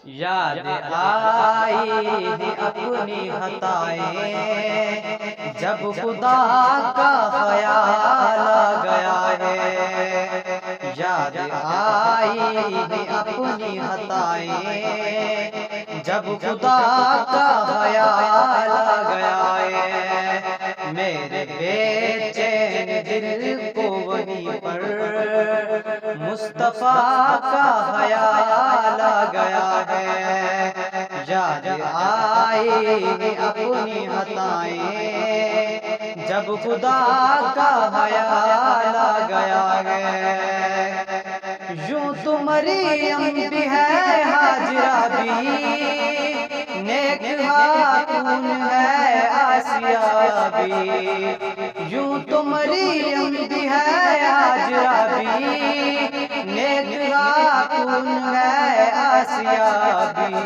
یاد آئی ہیں اپنی خطائیں جب خدا کا خیال آ گیا ہے۔ یاد آئی ہیں اپنی خطائیں جب خدا کا خیال آ گیا ہے۔ میرے بے چین دل کو وہیں پر مصطفیٰ کا خیال آ گیا ہے۔ یاد آئی ہیں اپنی خطائیں جب خدا کا خیال آ گیا ہے۔ یوں تو مریم بھی ہے ہاجرہ بھی، نیک خاتون ہے آسیہ بھی۔ یوں تو مریم بھی ہے ہاجرہ بھی، نیک خاتون ہے آسیہ بھی۔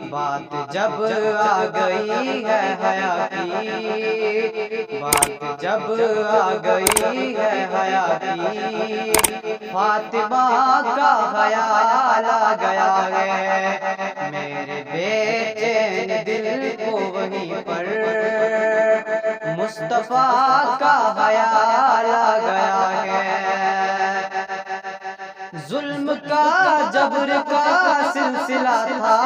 بات جب آ گئی ہے حیا کی، بات جب آ گئی ہے حیا کی، فاطمہ کا خیال آ گیا ہے۔ میرے بے چین دل کو وہیں پر مصطفیٰ کا خیال آ گیا ہے۔ ظلم کا جبر کا سلسلہ تھا،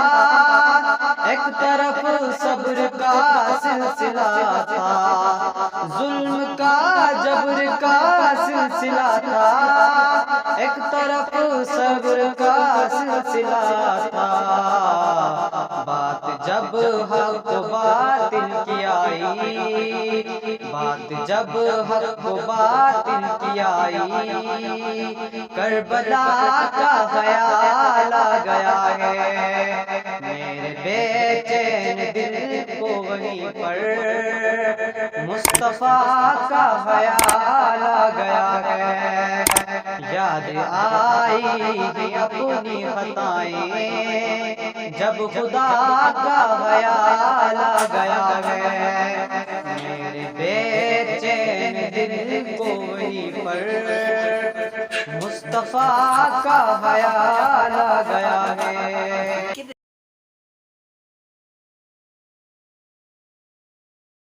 ایک طرف صبر کا سلسلہ تھا۔ ظلم کا جبر کا سلسلہ تھا، ایک طرف صبر کا سلسلہ تھا۔ بات جب حق و باطل کی آئی، بات جب حق و باطل کی آئی، کربلا کا خیال آ گیا ہے۔ میرے بے چین دل کو وہیں پر مصطفیٰ کا خیال آ گیا ہے۔ یاد آئی ہیں اپنی خطائیں جب خدا کا خیال آ گیا ہے۔ میرے بے چین دل کو وہیں پر مصطفیٰ کا خیال آ گیا ہے۔